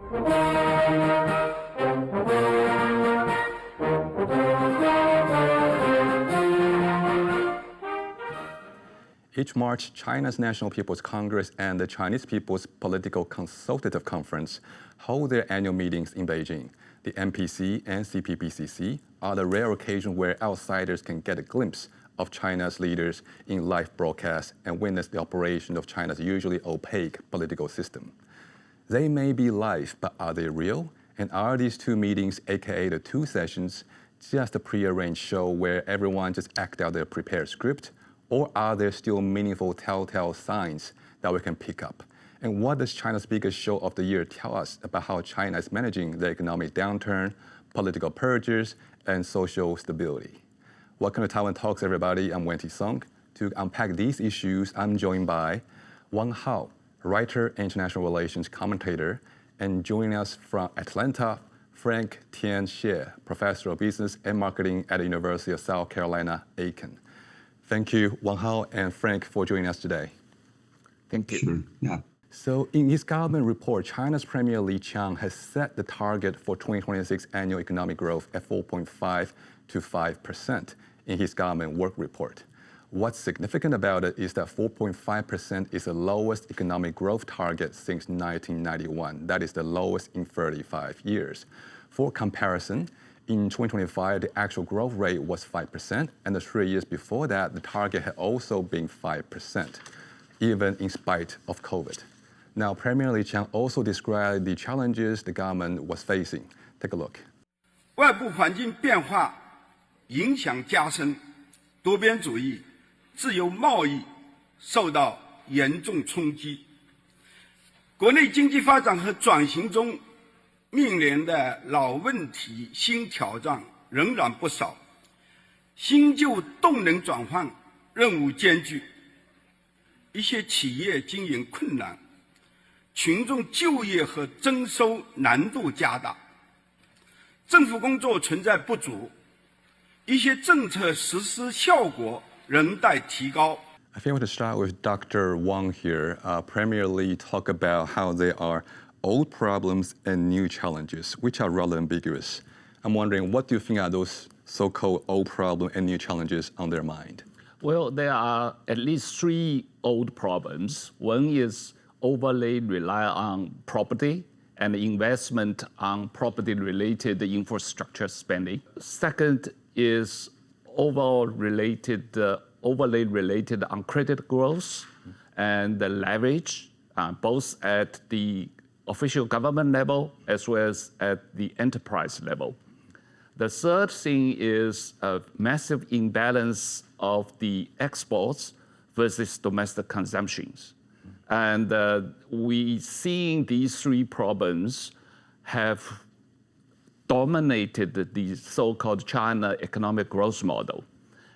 Each March, China's National People's Congress and the Chinese People's Political Consultative Conference hold their annual meetings in Beijing. The NPC and CPPCC are the rare occasion where outsiders can get a glimpse of China's leaders in live broadcasts and witness the operation of China's usually opaque political system. They may be live, but are they real? And are these two meetings, aka the two sessions, just a prearranged show where everyone just acts out their prepared script? Or are there still meaningful telltale signs that we can pick up? And what does China's biggest show of the year tell us about how China is managing the economic downturn, political purges, and social stability? Welcome to Taiwan Talks, everybody. I'm Wenty Song. To unpack these issues, I'm joined by Wang Hao, writer and international relations commentator, and joining us from Atlanta, Frank Tian-Xie, professor of business and marketing at the University of South Carolina, Aiken. Thank you, Wang Hao and Frank, for joining us today. Thank you. Sure, yeah. So in his government report, China's Premier Li Qiang has set the target for 2026 annual economic growth at 4.5 to 5% in his government work report. What's significant about it is that 4.5% is the lowest economic growth target since 1991. That is the lowest in 35 years. For comparison, in 2025, the actual growth rate was 5%, and the 3 years before that, the target had also been 5%, even in spite of COVID. Now, Premier Li Qiang also described the challenges the government was facing. Take a look. 外部环境变化影响加深，多边主义、自由贸易受到严重冲击。国内经济发展和转型中面临的老问题、新挑战仍然不少，新旧动能转换任务艰巨，一些企业经营困难，群众就业和增收难度加大，政府工作存在不足，一些政策实施效果仍待提高。 I think we want to start with Dr. Wang here. Premier Li talked about how there are old problems and new challenges, which are rather ambiguous. I'm wondering, what do you think are those so-called old problems and new challenges on their mind? Well, there are at least three old problems. One is overly rely on property and investment on property-related infrastructure spending. Second is overly related on credit growth and the leverage, both at the official government level as well as at the enterprise level. The third thing is a massive imbalance of the exports versus domestic consumptions. And we seeing these three problems have dominated the so-called China economic growth model.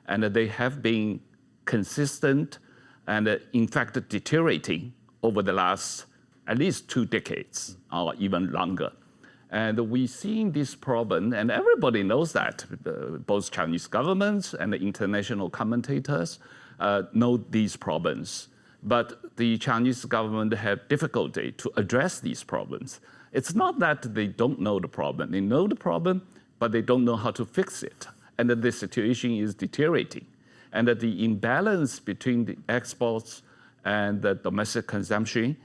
And they have been consistent and in fact deteriorating over the last at least 2 decades or even longer. And we're seeing this problem, and everybody knows that, both Chinese governments and the international commentators know these problems. But the Chinese government have difficulty to address these problems. It's not that they don't know the problem. They know the problem, but they don't know how to fix it. And the situation is deteriorating. And the imbalance between the exports and the domestic consumption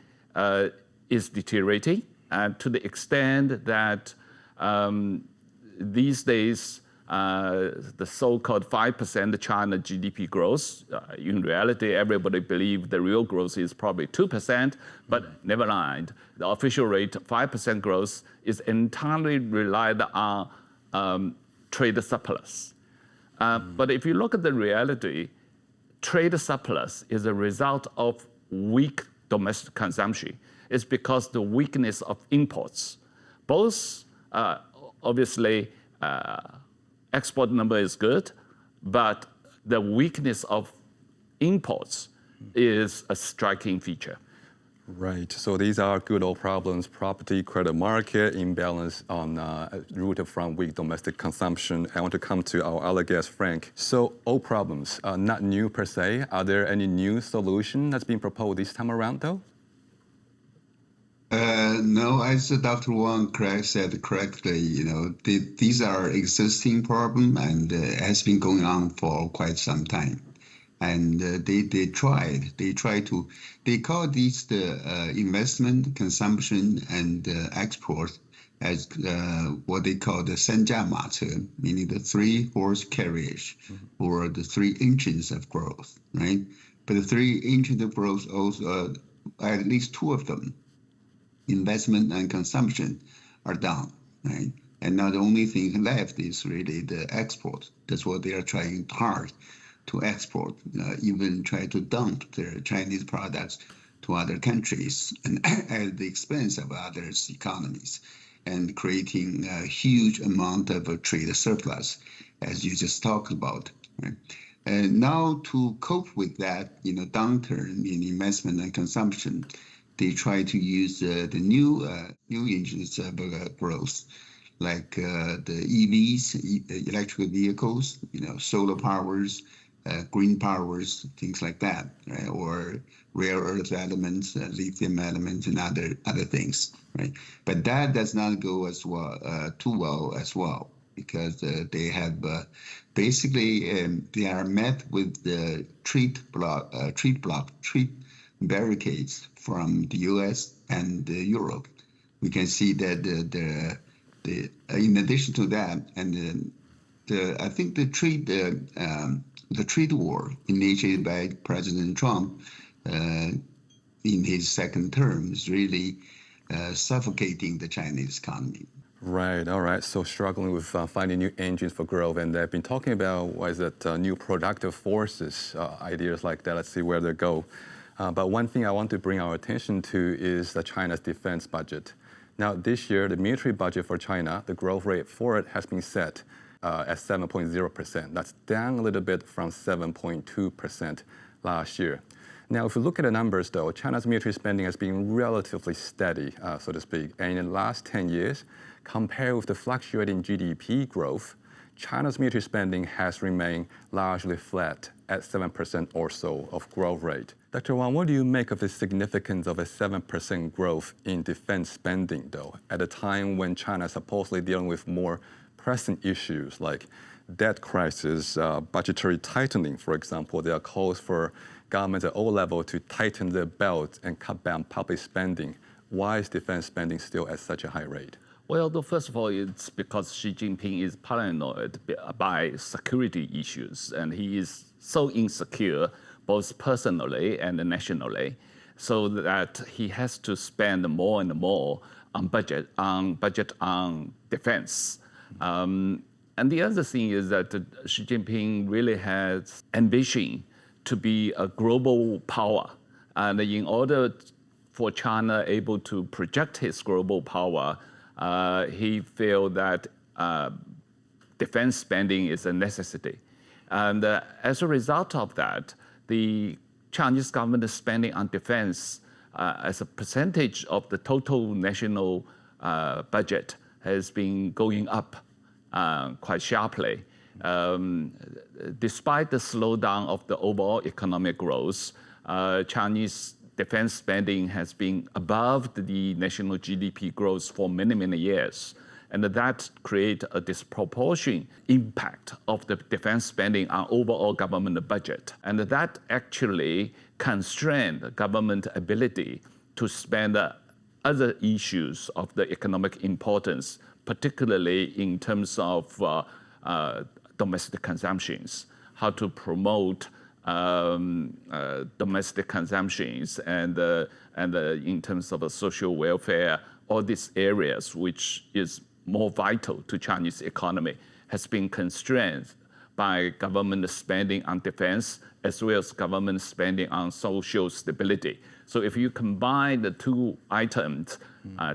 is deteriorating, and to the extent that these days the so-called 5% China GDP growth, in reality everybody believes the real growth is probably 2%, but never mind. The official rate, 5% growth, is entirely relied on trade surplus. But if you look at the reality, trade surplus is a result of weak domestic consumption. It's because the weakness of imports. Both, obviously, export number is good, but the weakness of imports is a striking feature. Right, so these are good old problems: property, credit market, imbalance on rooted from weak domestic consumption. I want to come to our other guest, Frank. So old problems, not new per se. Are there any new solution that's been proposed this time around, though? No, as Dr. Wang said correctly, these are existing problem and has been going on for quite some time. And they call these the investment, consumption, and export as what they call the 三驾马车, meaning the three-horse carriage, or the three engines of growth, right? But the three engines of growth also, at least two of them, investment and consumption, are down, right? And now the only thing left is really the export. That's what they are trying hard to export, even try to dump their Chinese products to other countries and at the expense of others' economies, and creating a huge amount of a trade surplus, as you just talked about. Right? And now to cope with that, downturn in investment and consumption, they try to use the new engines of growth, like the EVs, electric vehicles, solar powers, green powers, things like that, right? Or rare earth elements, lithium elements, and other things, right? But that does not go as well too well as well, because they have basically they are met with the trade barricades from the U.S. and Europe. We can see that the in addition to that, and I think the trade war initiated by President Trump in his second term is really suffocating the Chinese economy. Right, all right. So struggling with finding new engines for growth, and they've been talking about, what is it, new productive forces, ideas like that. Let's see where they go. But one thing I want to bring our attention to is China's defense budget. Now, this year, the military budget for China, the growth rate for it has been set at 7.0%. That's down a little bit from 7.2% last year. Now, if you look at the numbers, though, China's military spending has been relatively steady, so to speak. And in the last 10 years, compared with the fluctuating GDP growth, China's military spending has remained largely flat at 7% or so of growth rate. Dr. Wang, what do you make of the significance of a 7% growth in defense spending, though, at a time when China is supposedly dealing with more pressing issues like debt crisis, budgetary tightening, for example? There are calls for governments at all levels to tighten their belts and cut down public spending. Why is defense spending still at such a high rate? Well, first of all, it's because Xi Jinping is paranoid by security issues, and he is so insecure, both personally and nationally, so that he has to spend more and more on budget on defense. And the other thing is that Xi Jinping really has ambition to be a global power, and in order for China able to project his global power, he feels that defense spending is a necessity. And as a result of that, the Chinese government spending on defense as a percentage of the total national budget has been going up quite sharply. Despite the slowdown of the overall economic growth, Chinese defense spending has been above the national GDP growth for many, many years. And that creates a disproportionate impact of the defense spending on overall government budget. And that actually constrains the government ability to spend other issues of the economic importance, particularly in terms of domestic consumptions, how to promote domestic consumptions and in terms of social welfare, all these areas which is more vital to Chinese economy has been constrained by government spending on defense as well as government spending on social stability. So if you combine the two items,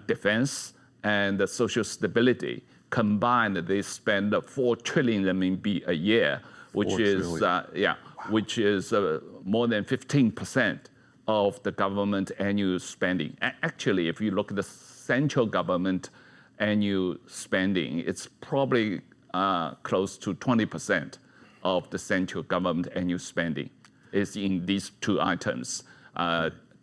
defense and the social stability, combined they spend 4 trillion RMB a year, which is which is more than 15% of the government annual spending. Actually, if you look at the central government annual spending, it's probably close to 20% of the central government annual spending is in these two items,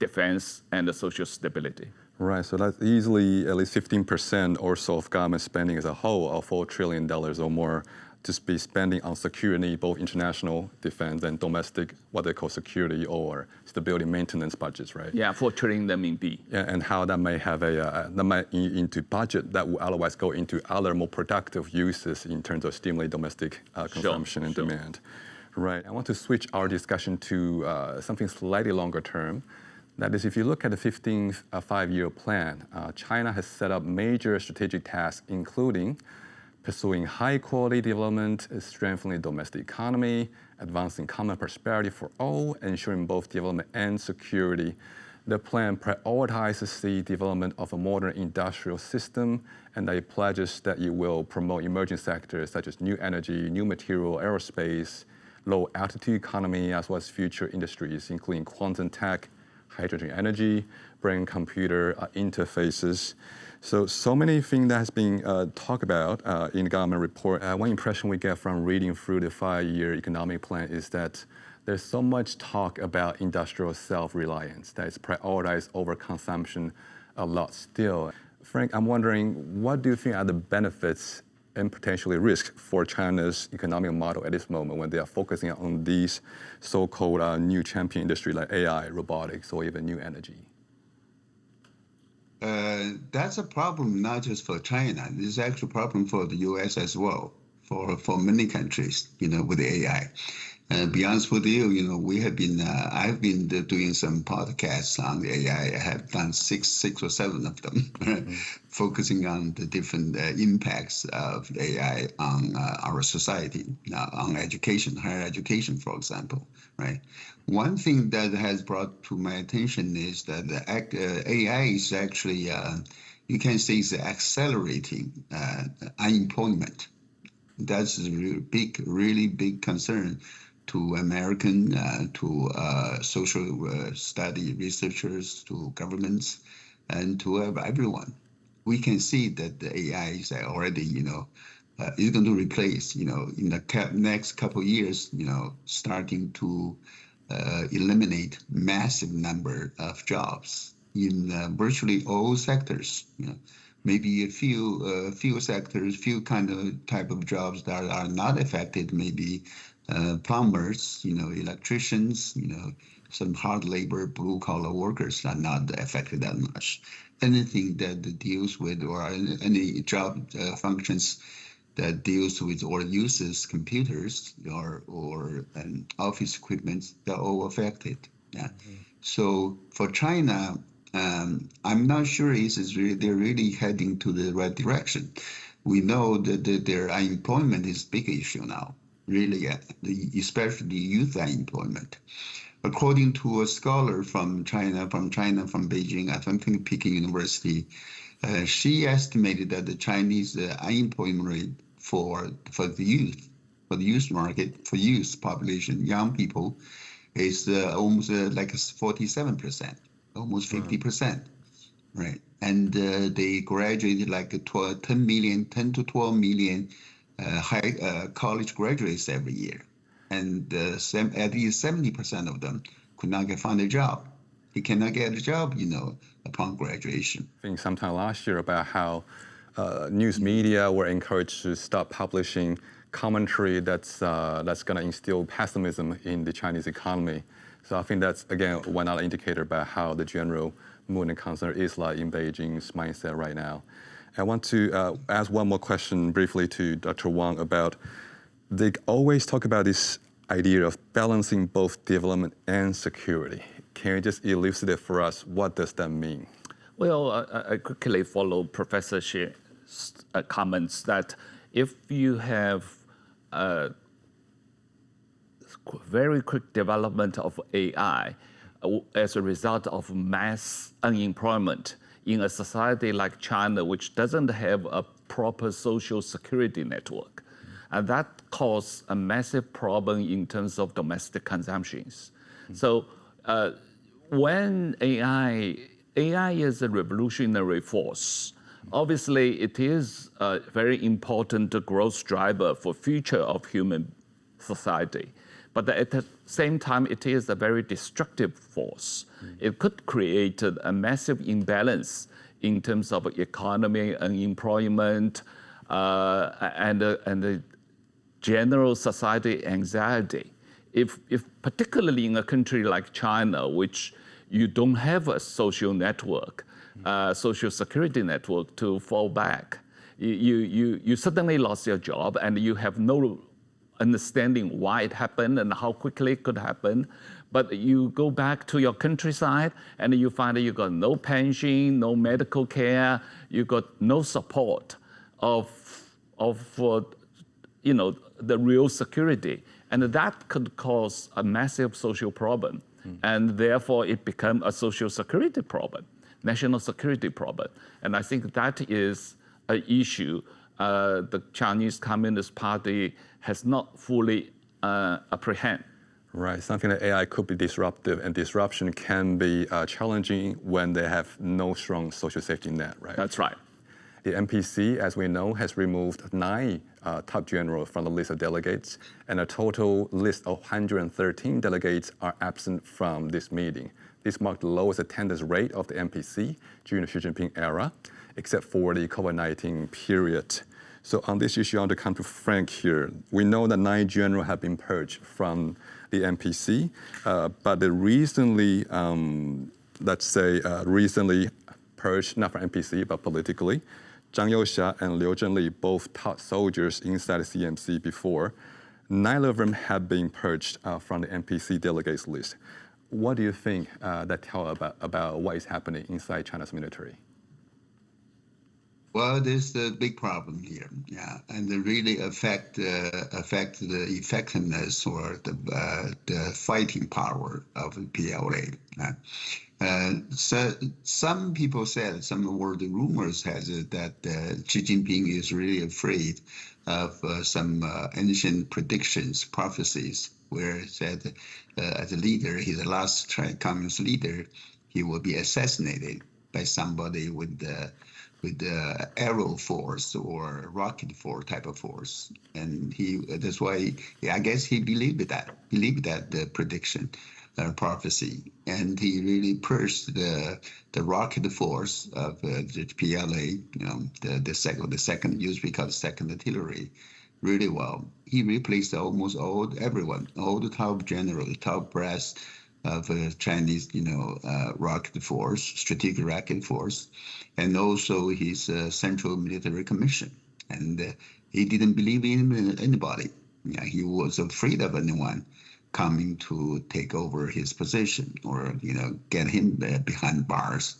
defense and the social stability. Right, so that's easily at least 15% or so of government spending as a whole, of $4 trillion or more, to be spending on security, both international defense and domestic, what they call security or stability maintenance budgets, right? Yeah, 4 trillion RMB. Yeah, and how that may have that might into budget that would otherwise go into other more productive uses in terms of stimulate domestic consumption and demand. Right, I want to switch our discussion to something slightly longer term. That is, if you look at the 15th five-year plan, China has set up major strategic tasks, including pursuing high-quality development, strengthening the domestic economy, advancing common prosperity for all, ensuring both development and security. The plan prioritizes the development of a modern industrial system, and it pledges that it will promote emerging sectors such as new energy, new material, aerospace, low-altitude economy, as well as future industries, including quantum tech, hydrogen energy, brain-computer interfaces. So many things that has been talked about in the government report. One impression we get from reading through the five-year economic plan is that there's so much talk about industrial self-reliance that is prioritized over consumption a lot still. Frank, I'm wondering, what do you think are the benefits and potentially risks for China's economic model at this moment when they are focusing on these so-called new champion industry like AI, robotics, or even new energy? That's a problem not just for China. This is actually a problem for the U.S. as well, for many countries, with the AI. Be honest with you, we have been, I've been doing some podcasts on the AI. I have done six or seven of them, focusing on the different impacts of AI on our society, on education, higher education, for example, right? One thing that has brought to my attention is that the AI is actually, you can say, is accelerating unemployment. That's a really big concern to American, to social study researchers, to governments, and to everyone. We can see that the AI is already, is going to replace, in the next couple of years, starting to eliminate massive number of jobs in virtually all sectors. Maybe a few sectors, few type of jobs that are not affected, maybe plumbers, electricians, some hard labor, blue collar workers are not affected that much. Anything that deals with, or any job functions that deals with or uses computers or office equipment, they're all affected. Yeah. So for China, I'm not sure they're really heading to the right direction. We know that their unemployment is a big issue now, really, especially youth unemployment. According to a scholar from Beijing, I think Peking University, she estimated that the Chinese unemployment rate for the youth market, for youth population, young people, is almost like 47%, almost 50%, right? And they graduated like 10 to 12 million college graduates every year, and at least 70% of them could not find a job. They cannot get a job, upon graduation. I think sometime last year about how news media were encouraged to stop publishing commentary that's going to instill pessimism in the Chinese economy. So I think that's, again, one other indicator about how the general mood and concern is like in Beijing's mindset right now. I want to ask one more question briefly to Dr. Wang about, they always talk about this idea of balancing both development and security. Can you just elucidate for us, what does that mean? Well, I quickly follow Professor Xie's comments that if you have very quick development of AI as a result of mass unemployment in a society like China, which doesn't have a proper social security network, and that causes a massive problem in terms of domestic consumptions. So when AI is a revolutionary force, obviously it is a very important growth driver for future of human society. But at the same time, it is a very destructive force. It could create a massive imbalance in terms of economy, unemployment, and the general society anxiety. If particularly in a country like China, which you don't have a social network, social security network to fall back, you suddenly lost your job and you have no understanding why it happened and how quickly it could happen. But you go back to your countryside and you find that you got no pension, no medical care, you got no support of the real security. And that could cause a massive social problem. And therefore it become a social security problem, national security problem. And I think that is an issue the Chinese Communist Party has not fully apprehend. Right, something that AI could be disruptive, and disruption can be challenging when they have no strong social safety net, right? That's right. The MPC, as we know, has removed 9 top generals from the list of delegates, and a total list of 113 delegates are absent from this meeting. This marked the lowest attendance rate of the MPC during the Xi Jinping era, except for the COVID-19 period. So on this issue, I want to come to Frank here. We know that 9 generals have been purged from the MPC, but the recently, recently purged, not from MPC, but politically, Zhang Youxia and Liu Zhenli, both top soldiers inside the CMC before. 9 of them have been purged from the MPC delegates list. What do you think that tells about what is happening inside China's military? Well, there's the big problem here, and it really affect the effectiveness or the fighting power of the PLA. So some people said, some of the rumors has it that Xi Jinping is really afraid of some ancient predictions, prophecies, where it said as a leader, he's the last communist leader, he will be assassinated by somebody with the arrow force or rocket force type of force, and that's why I guess he believed that the prediction, prophecy, and he really purged the rocket force of the PLA, the second used because second artillery, really well. He replaced almost all the top generals, the top brass of Chinese, rocket force, strategic rocket force, and also his Central Military Commission. And he didn't believe in anybody. He was afraid of anyone coming to take over his position or, get him behind bars.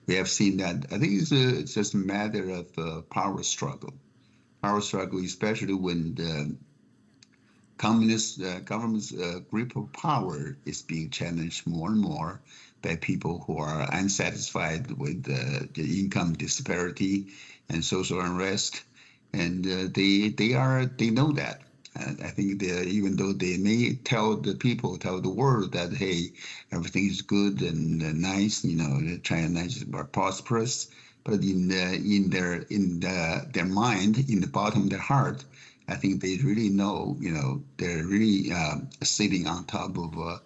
We have seen that. I think it's just a matter of power struggle. Power struggle, especially when the communist government's grip of power is being challenged more and more by people who are unsatisfied with the income disparity and social unrest, and they know that. I think even though they may tell the world that hey, everything is good and nice, China is prosperous, but in their mind, in the bottom of their heart, I think they really know, they're really sitting on top of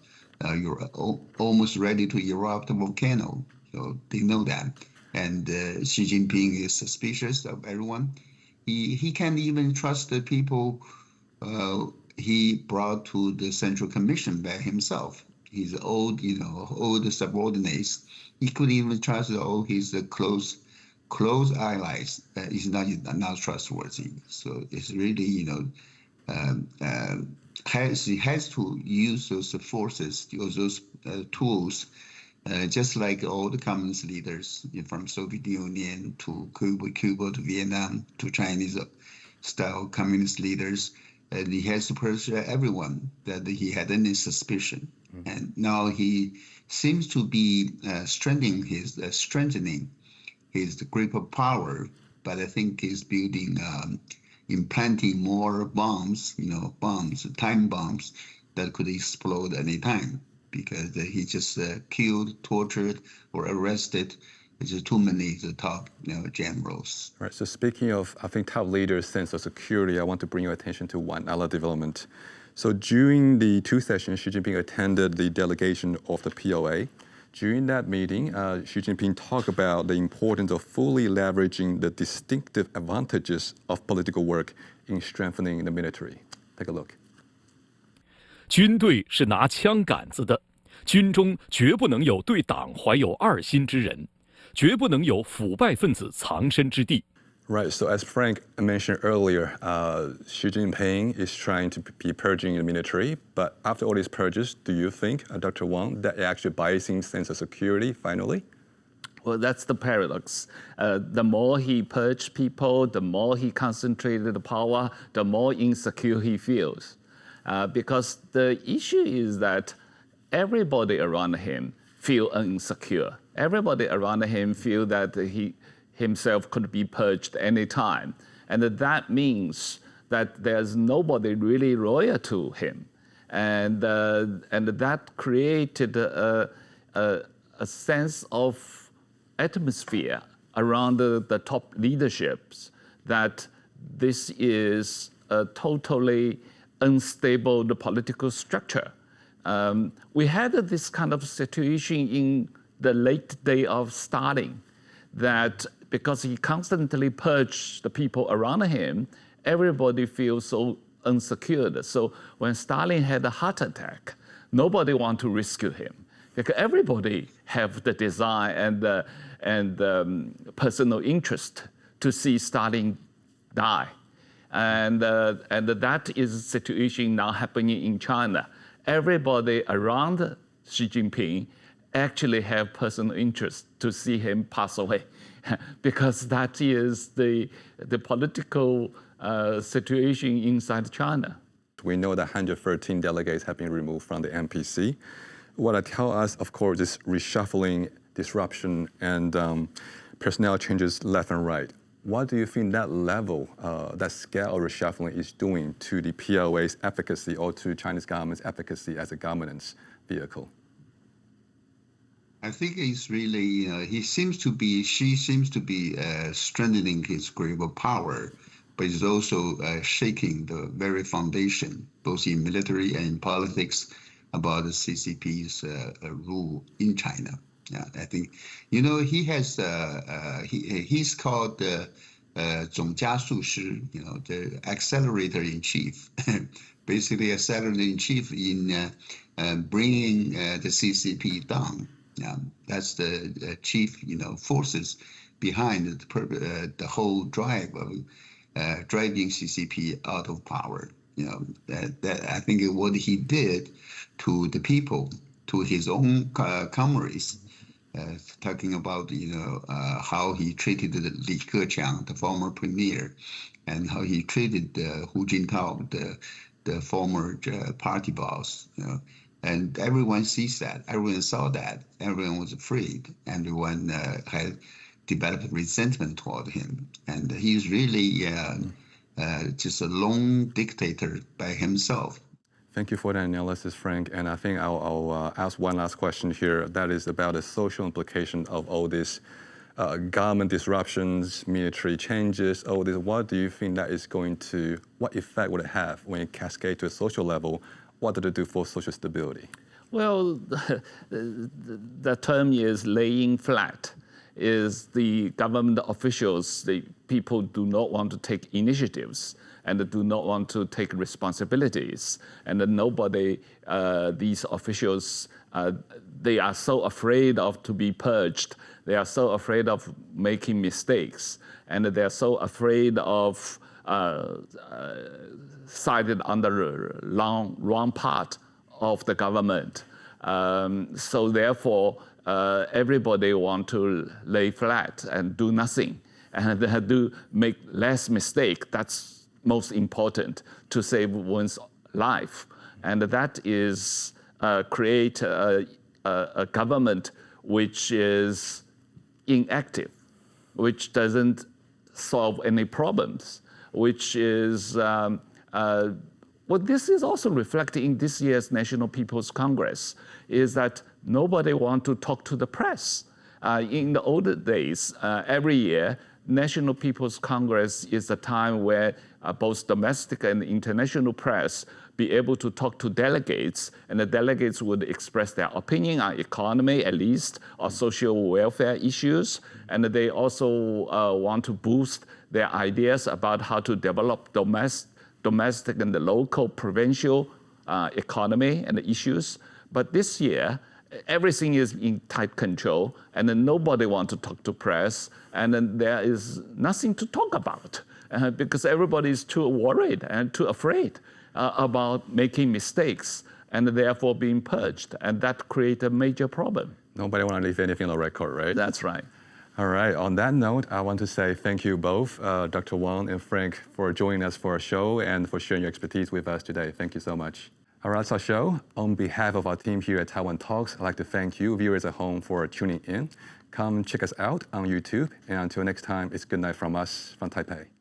almost ready to erupt volcano. So they know that. And Xi Jinping is suspicious of everyone. He can't even trust the people he brought to the Central Commission by himself. His old subordinates. He couldn't even trust all his close allies. He's not trustworthy. So it's really, he has to use those forces, use those tools, just like all the communist leaders from Soviet Union to Cuba to Vietnam to Chinese-style communist leaders. And he has to purge everyone that he had any suspicion. Mm-hmm. And now he seems to be strengthening his grip of power, but I think he's building, implanting more bombs, time bombs that could explode any time, because he just killed, tortured, or arrested just too many of the top generals. Right. So speaking of, I think, top leaders' sense of security, I want to bring your attention to one other development. So during the two sessions, Xi Jinping attended the delegation of the POA. During that meeting, Xi Jinping talked about the importance of fully leveraging the distinctive advantages of political work in strengthening the military. Take a look. 军队是拿枪杆子的，军中绝不能有对党怀有二心之人，绝不能有腐败分子藏身之地。 Right, so as Frank mentioned earlier, Xi Jinping is trying to be purging the military, but after all these purges, do you think, Dr. Wang, that it actually buys him sense of security finally? Well, that's the paradox. The more he purged people, the more he concentrated the power, the more insecure he feels. Because the issue is that everybody around him feel insecure. Everybody around him feel that he himself could be purged anytime. And that means that there's nobody really loyal to him. And that created a sense of atmosphere around the top leaderships that this is a totally unstable political structure. We had this kind of situation in the late day of Stalin, that because he constantly purged the people around him, everybody feels so unsecured. So when Stalin had a heart attack, nobody wanted to rescue him, because everybody have the desire and personal interest to see Stalin die. And that is a situation now happening in China. Everybody around Xi Jinping actually have personal interest to see him pass away, because that is the political situation inside China. We know that 113 delegates have been removed from the NPC. What it tells us, of course, is reshuffling, disruption, and personnel changes left and right. What do you think that level, that scale of reshuffling is doing to the POA's efficacy or to Chinese government's efficacy as a governance vehicle? I think it's really, Xi seems to be strengthening his grip of power, but it's also shaking the very foundation, both in military and in politics, about the CCP's rule in China. Yeah, I think, he has, he's called the 总加速师, the accelerator in chief, basically accelerator in chief in bringing the CCP down. Yeah, that's the chief, forces behind the whole drive of driving CCP out of power. That I think what he did to the people, to his own comrades, talking about how he treated Li Qiang, the former premier, and how he treated Hu Jintao, the former party boss. And everyone sees that. Everyone saw that. Everyone was afraid. Everyone had developed resentment toward him. And he's really just a lone dictator by himself. Thank you for that analysis, Frank. And I think I'll ask one last question here. That is about the social implication of all this government disruptions, military changes, all this. What do you think that is going to, what effect would it have when it cascades to a social level? What did it do for social stability? Well, the term is laying flat. Is the government officials, the people do not want to take initiatives and do not want to take responsibilities. And nobody, these officials, they are so afraid of to be purged. They are so afraid of making mistakes. And they're so afraid of sided on the wrong part of the government. So therefore, everybody want to lay flat and do nothing, and they have to make less mistake. That's most important to save one's life, and that is create a government which is inactive, which doesn't solve any problems, which is well, this is also reflected in this year's National People's Congress, is that nobody wants to talk to the press. In the older days, every year, National People's Congress is a time where both domestic and international press be able to talk to delegates, and the delegates would express their opinion on economy, at least, or social welfare issues. And they also want to boost their ideas about how to develop domestic and the local provincial economy and the issues. But this year, everything is in tight control, and then nobody wants to talk to press, and then there is nothing to talk about because everybody is too worried and too afraid about making mistakes and therefore being purged, and that creates a major problem. Nobody want to leave anything on the record, right? That's right. All right, on that note, I want to say thank you both, Dr. Wang and Frank, for joining us for our show and for sharing your expertise with us today. Thank you so much. All right, that's our show. On behalf of our team here at Taiwan Talks, I'd like to thank you, viewers at home, for tuning in. Come check us out on YouTube, and until next time, it's good night from us from Taipei.